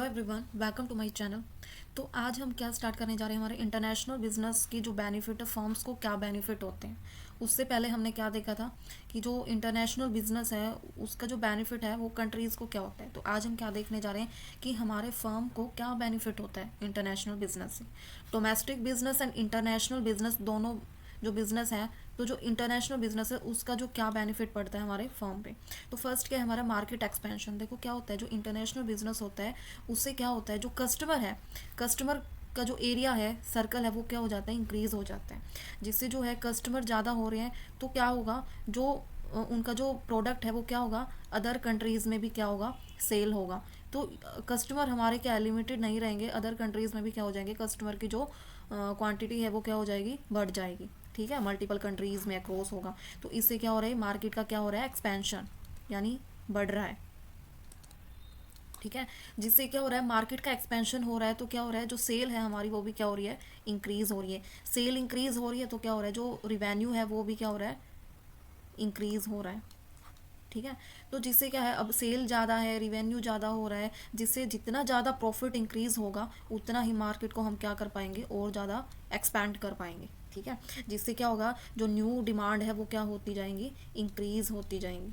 Everyone, welcome to my channel. तो आज हम क्या स्टार्ट करने जा रहे हैं, हमारे इंटरनेशनल बिजनेस की जो बेनिफिट है, फर्म्स को क्या बेनिफिट होते हैं। उससे पहले हमने क्या देखा था कि जो इंटरनेशनल बिजनेस है उसका जो बेनिफिट है वो कंट्रीज़ को क्या होता है। तो आज हम क्या देखने जा रहे हैं कि हमारे फर्म को क्या बेनिफिट होता है इंटरनेशनल बिजनेस से। Domestic business and international business दोनों जो बिज़नेस है, तो जो इंटरनेशनल बिजनेस है उसका जो क्या बेनिफिट पड़ता है हमारे फर्म पे। तो फर्स्ट क्या है हमारा मार्केट एक्सपेंशन। देखो क्या होता है, जो इंटरनेशनल बिजनेस होता है उससे क्या होता है, जो कस्टमर है, कस्टमर का जो एरिया है, सर्कल है, वो क्या हो जाता है, इंक्रीज हो जाता है। जिससे जो है कस्टमर ज़्यादा हो रहे हैं तो क्या होगा, जो उनका जो प्रोडक्ट है वो क्या होगा, अदर कंट्रीज़ में भी क्या होगा, सेल होगा। तो कस्टमर हमारे क्या लिमिटेड नहीं रहेंगे, अदर कंट्रीज़ में भी क्या हो जाएंगे, कस्टमर की जो क्वांटिटी है वो क्या हो जाएगी, बढ़ जाएगी। ठीक है, मल्टीपल कंट्रीज़ में अक्रॉस होगा। तो इससे क्या हो रहा है, मार्केट का क्या हो रहा है, एक्सपेंशन, यानी बढ़ रहा है। ठीक है, जिससे क्या हो रहा है, मार्केट का एक्सपेंशन हो रहा है तो क्या हो रहा है, जो सेल है हमारी वो भी क्या हो रही है, इंक्रीज हो रही है। सेल इंक्रीज हो रही है तो क्या हो रहा है, जो रिवेन्यू है वो भी क्या हो रहा है, इंक्रीज हो रहा है। ठीक है, तो जिससे क्या है, अब सेल ज़्यादा है, रिवेन्यू ज़्यादा हो रहा है, जिससे जितना ज़्यादा प्रॉफिट इंक्रीज होगा उतना ही मार्केट को हम क्या कर पाएंगे, और ज़्यादा एक्सपैंड कर पाएंगे। ठीक है, जिससे क्या होगा, जो न्यू डिमांड है वो क्या होती जाएंगी, इंक्रीज होती जाएंगी,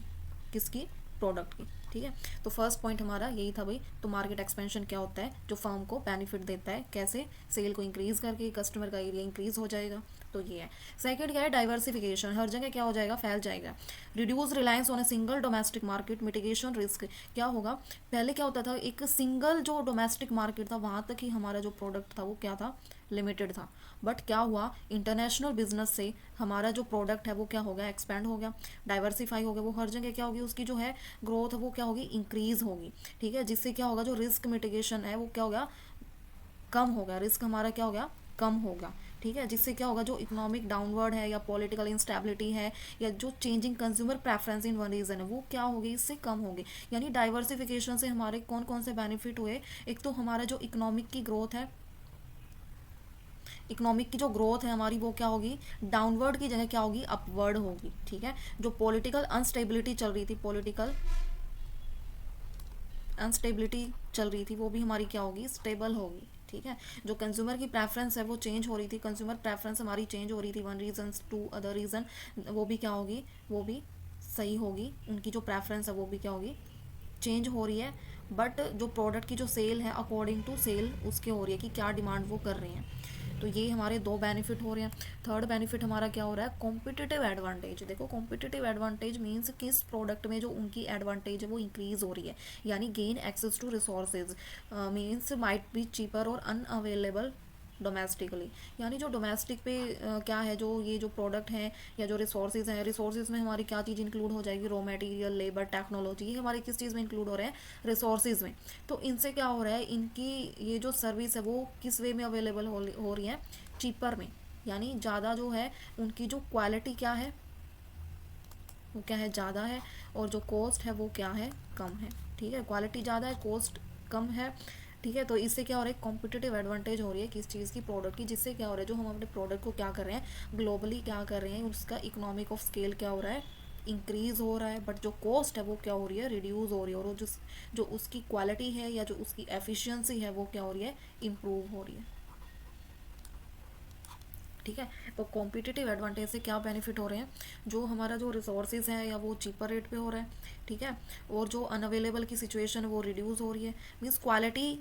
किसकी, प्रोडक्ट की। ठीक है, तो फर्स्ट पॉइंट हमारा यही था भाई। तो मार्केट एक्सपेंशन क्या होता है, जो फर्म को बेनिफिट देता है, कैसे, सेल को इंक्रीज करके कस्टमर का एरिया इंक्रीज हो जाएगा। तो ये है। सेकंड क्या है, डाइवर्सिफिकेशन, हर जगह क्या हो जाएगा, फैल जाएगा। Reduce reliance on a single domestic market, mitigation risk. क्या होगा, पहले क्या होता था, एक सिंगल जो डोमेस्टिक मार्केट था वहाँ तक ही हमारा जो प्रोडक्ट था वो क्या था, लिमिटेड था। बट क्या हुआ, इंटरनेशनल बिजनेस से हमारा जो प्रोडक्ट है वो क्या हो गया, एक्सपेंड हो गया, डाइवर्सिफाई हो गया। वो हर जगह क्या होगी, उसकी जो है ग्रोथ वो क्या होगी, इंक्रीज होगी। ठीक है, जिससे क्या होगा, जो रिस्क मिटिगेशन है वो क्या होगा, कम हो गया, रिस्क हमारा क्या हो गया, कम होगा। ठीक है, जिससे क्या होगा, जो इकोनॉमिक डाउनवर्ड है या पॉलिटिकल इंस्टेबिलिटी है या जो changing consumer preference in one region है वो क्या होगी, इससे कम होगी। यानी डाइवर्सिफिकेशन से हमारे कौन कौन से बेनिफिट हुए, एक तो हमारा जो इकोनॉमिक की ग्रोथ है, इकोनॉमिक की जो ग्रोथ है हमारी वो क्या होगी, डाउनवर्ड की जगह क्या होगी, अपवर्ड होगी। ठीक है, जो पॉलिटिकल अनस्टेबिलिटी चल रही थी, पॉलिटिकल अनस्टेबिलिटी चल रही थी वो भी हमारी क्या होगी, स्टेबल होगी। ठीक है, जो कंज्यूमर की प्रेफरेंस है वो चेंज हो रही थी, कंज्यूमर प्रेफरेंस हमारी चेंज हो रही थी, one region to other region, वो भी क्या होगी, वो भी सही होगी। उनकी जो प्रेफरेंस है वो भी क्या होगी, चेंज हो रही है। बट जो प्रोडक्ट की जो सेल है अकॉर्डिंग टू सेल उसके हो रही है कि क्या डिमांड वो कर रही हैं। तो ये हमारे दो बेनिफिट हो रहे हैं। थर्ड बेनिफिट हमारा क्या हो रहा है, कॉम्पिटिटिव एडवांटेज। देखो कॉम्पिटिटिव एडवांटेज मीन्स किस प्रोडक्ट में जो उनकी एडवांटेज है वो इंक्रीज हो रही है, यानी gain access to resources, means might be cheaper और अनअवेलेबल डोमेस्टिकली। यानी जो डोमेस्टिक पे क्या है, जो ये जो प्रोडक्ट हैं या जो रिसोर्सेज हैं, रिसोर्सेज में हमारी क्या चीज़ इंक्लूड हो जाएगी, रॉ मटेरियल, लेबर, टेक्नोलॉजी, ये हमारे किस चीज़ में इंक्लूड हो रहे हैं, रिसोर्सेज में। तो इनसे क्या हो रहा है, इनकी ये जो सर्विस है वो किस वे में अवेलेबल हो रही है, चीपर में। यानी ज़्यादा जो है उनकी जो क्वालिटी क्या है, वो क्या है, ज़्यादा है, और जो कॉस्ट है वो क्या है, कम है। ठीक है, क्वालिटी ज़्यादा है, कॉस्ट कम है। ठीक है, तो इससे क्या हो रहा है, कॉम्पिटिटिव एडवांटेज हो रही है किस चीज़ की, प्रोडक्ट की, जिससे क्या हो रहा है, जो हम अपने प्रोडक्ट को क्या कर रहे हैं, ग्लोबली क्या कर रहे हैं, उसका इकोनॉमिक ऑफ स्केल क्या हो रहा है, इंक्रीज हो रहा है। बट जो कॉस्ट है वो क्या हो रही है, रिड्यूस हो रही है, और वो जो उसकी क्वालिटी है या जो उसकी एफिशिएंसी है वो क्या हो रही है, इम्प्रूव हो रही है। ठीक है, तो कॉम्पिटिटिव एडवांटेज से क्या बेनिफिट हो रहे हैं, जो हमारा जो रिसोर्सेज है या वो चीपर रेट पे हो रहा है। ठीक है, और जो अनअवेलेबल की सिचुएशन है वो रिड्यूस हो रही है, मीन्स क्वालिटी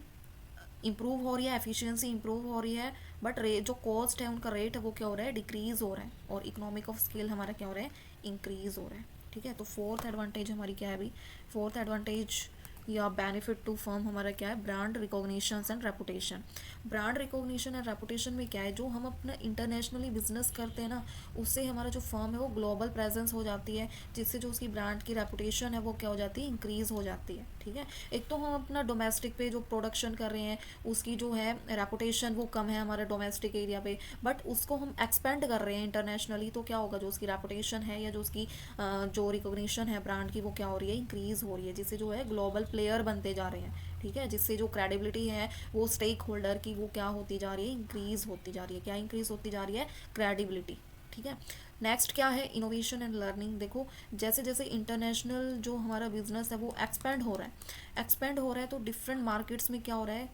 इंप्रूव हो रही है, एफिशिएंसी इंप्रूव हो रही है। बट रेट जो कॉस्ट है उनका रेट है वो क्या हो रहा है, डिक्रीज हो रहा है, और इकोनॉमिक ऑफ स्केल हमारा क्या हो रहा है, इंक्रीज हो रहा है। ठीक है, तो फोर्थ एडवांटेज हमारी क्या है अभी, फोर्थ एडवांटेज या बेनिफिट टू फर्म हमारा क्या है, brand recognition and reputation. Brand recognition and reputation में क्या है, जो हम अपना इंटरनेशनली बिजनेस करते हैं ना, उससे हमारा जो फर्म है वो ग्लोबल प्रेजेंस हो जाती है, जिससे जो उसकी ब्रांड की रेपुटेशन है वो क्या हो जाती है, इंक्रीज हो जाती है। ठीक है, एक तो हम अपना डोमेस्टिक पे जो प्रोडक्शन कर रहे हैं उसकी जो है रेपुटेशन वो कम है हमारे डोमेस्टिक एरिया पे, बट उसको हम एक्सपेंड कर रहे हैं इंटरनेशनली, तो क्या होगा, जो उसकी रेपुटेशन है या जो उसकी जो रिकॉग्निशन है ब्रांड की वो क्या हो रही है, इंक्रीज हो रही है, जिससे जो है ग्लोबल प्लेयर बनते जा रहे हैं। ठीक है, जिससे जो क्रेडिबिलिटी है वो स्टेक होल्डर की वो क्या होती जा रही है, इंक्रीज होती जा रही है। क्या इंक्रीज होती जा रही है, क्रेडिबिलिटी। ठीक है। नेक्स्ट क्या है, इनोवेशन एंड लर्निंग। देखो जैसे जैसे इंटरनेशनल जो हमारा बिजनेस है वो एक्सपेंड हो रहा है तो डिफरेंट मार्केट्स में क्या हो रहा है,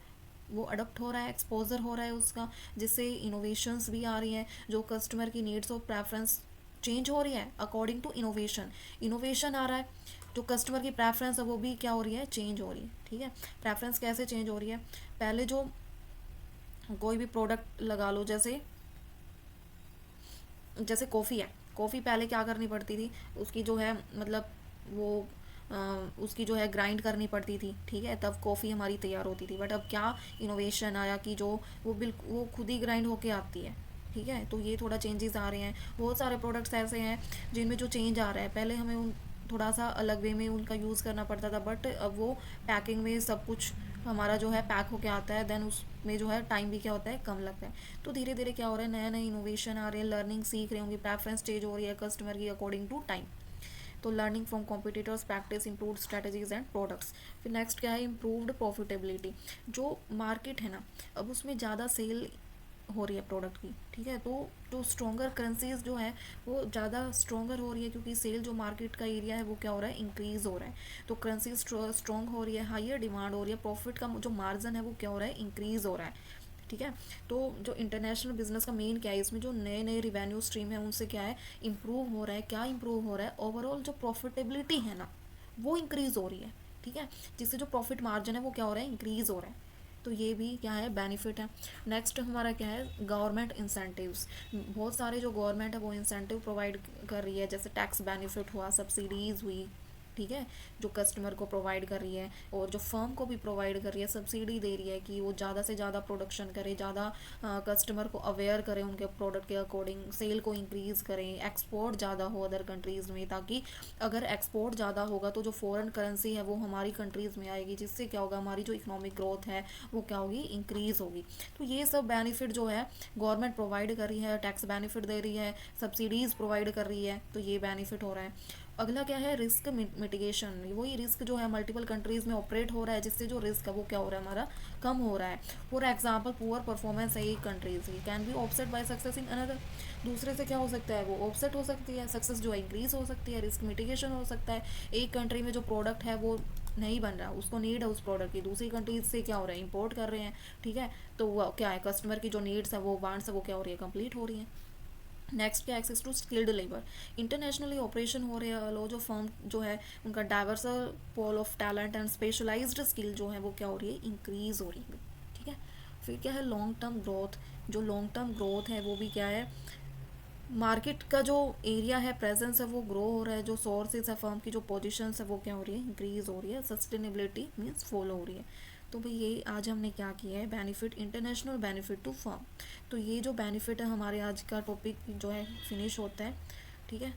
वो अडप्ट हो रहा है, एक्सपोजर हो रहा है उसका, जिससे इनोवेशंस भी आ रही हैं, जो कस्टमर की नीड्स और प्रेफरेंस चेंज हो रही है अकॉर्डिंग टू इनोवेशन। इनोवेशन आ रहा है, जो कस्टमर की प्रेफरेंस है वो भी क्या हो रही है, चेंज हो रही है। ठीक है, प्रेफरेंस कैसे चेंज हो रही है, पहले जो कोई भी प्रोडक्ट लगा लो, जैसे जैसे कॉफ़ी है, कॉफ़ी पहले क्या करनी पड़ती थी, उसकी जो है मतलब वो अ, उसकी जो है ग्राइंड करनी पड़ती थी, ठीक है, तब कॉफ़ी हमारी तैयार होती थी। बट अब क्या इनोवेशन आया कि जो वो बिल्कुल वो खुद ही ग्राइंड होके आती है। ठीक है, तो ये थोड़ा चेंजेस आ रहे हैं। बहुत सारे प्रोडक्ट्स ऐसे हैं जिनमें जो चेंज आ रहा है, पहले हमें उन थोड़ा सा अलग वे में उनका यूज़ करना पड़ता था, बट अब वो पैकिंग में सब कुछ हमारा जो है पैक होके आता है, देन उसमें जो है टाइम भी क्या होता है, कम लगता है। तो धीरे धीरे क्या हो रहा है, नए नए इनोवेशन आ रहे हैं, लर्निंग सीख रहे होंगे, प्रेफरेंस चेंज हो रही है कस्टमर की अकॉर्डिंग टू टाइम। तो learning from competitors, practice improve strategies and products. फिर नेक्स्ट क्या है, इम्प्रूव्ड प्रॉफिटेबिलिटी। जो मार्केट है ना, अब उसमें ज़्यादा सेल हो रही है प्रोडक्ट की। ठीक है, तो जो स्ट्रॉन्गर करेंसीज जो है वो ज़्यादा स्ट्रॉन्गर हो रही है, क्योंकि सेल जो मार्केट का एरिया है वो क्या हो रहा है, इंक्रीज़ हो रहा है। तो करेंसी स्ट्रॉन्ग हो रही है, हाइयर डिमांड हो रही है, प्रॉफिट का जो मार्जिन है वो क्या हो रहा है, इंक्रीज़ हो रहा है। ठीक है, तो जो इंटरनेशनल बिजनेस का मेन क्या है, इसमें जो नए नए रिवेन्यू स्ट्रीम है उनसे क्या है, इम्प्रूव हो रहा है। क्या इम्प्रूव हो रहा है, ओवरऑल जो प्रॉफिटेबिलिटी है ना वो इंक्रीज़ हो रही है। ठीक है, जिससे जो प्रॉफिट मार्जिन है वो क्या हो रहा है, इंक्रीज़ हो रहा है। तो ये भी क्या है, बेनिफिट है। नेक्स्ट हमारा क्या है, गवर्नमेंट इंसेंटिव्स। बहुत सारे जो गवर्नमेंट है वो इंसेंटिव प्रोवाइड कर रही है, जैसे टैक्स बेनिफिट हुआ, सब्सिडीज़ हुई। ठीक है, जो कस्टमर को प्रोवाइड कर रही है, और जो फर्म को भी प्रोवाइड कर रही है, सब्सिडी दे रही है कि वो ज़्यादा से ज़्यादा प्रोडक्शन करे, ज़्यादा कस्टमर को अवेयर करें उनके प्रोडक्ट के अकॉर्डिंग, सेल को इंक्रीज़ करें, एक्सपोर्ट ज़्यादा हो अदर कंट्रीज़ में, ताकि अगर एक्सपोर्ट ज़्यादा होगा तो जो फॉरेन करेंसी है वो हमारी कंट्रीज़ में आएगी, जिससे क्या होगा, हमारी जो इकोनॉमिक ग्रोथ है वो क्या होगी, इंक्रीज़ होगी। तो ये सब बेनिफिट जो है गवर्नमेंट प्रोवाइड कर रही है, टैक्स बेनिफिट दे रही है, सब्सिडीज़ प्रोवाइड कर रही है, तो ये बेनिफिट हो रहा है। अगला क्या है, रिस्क मिटिगेशन। वही रिस्क जो है मल्टीपल कंट्रीज़ में ऑपरेट हो रहा है, जिससे जो रिस्क है वो क्या हो रहा है, हमारा कम हो रहा है। फॉर एग्जाम्पल, पुअर परफॉर्मेंस है एक कंट्रीज की, can be offset by success in another. दूसरे से क्या हो सकता है, वो ऑफसेट हो सकती है, सक्सेस जो है इंक्रीज हो सकती है, रिस्क मिटिगेशन हो सकता है। एक कंट्री में जो प्रोडक्ट है वो नहीं बन रहा, उसको नीड है उस प्रोडक्ट की, दूसरी कंट्रीज से क्या हो रहा है, इंपोर्ट कर रहे हैं। ठीक है, तो वो क्या है, कस्टमर की जो नीड्स है वो वांट्स है वो क्या हो रही है, कंप्लीट हो रही है। नेक्स्ट क्या, access to skilled labour. Internationally operation हो रहे हैं, लो जो फर्म जो है उनका diverse pool of talent and specialised skill जो है वो क्या हो रही है, इंक्रीज हो रही है। ठीक है, फिर क्या है, लॉन्ग टर्म ग्रोथ। जो लॉन्ग टर्म ग्रोथ है वो भी क्या है, मार्केट का जो एरिया है, प्रेजेंस है, वो ग्रो हो रहा है। जो सोर्सेज है, फर्म की जो पोजीशंस है वो क्या हो रही है, इंक्रीज हो रही है। सस्टेनेबिलिटी मीन्स फॉलो हो रही है। तो भाई ये आज हमने क्या किया है, benefit, international benefit to firm. तो ये जो बेनिफिट है हमारे आज का टॉपिक जो है फिनिश होता है। ठीक है।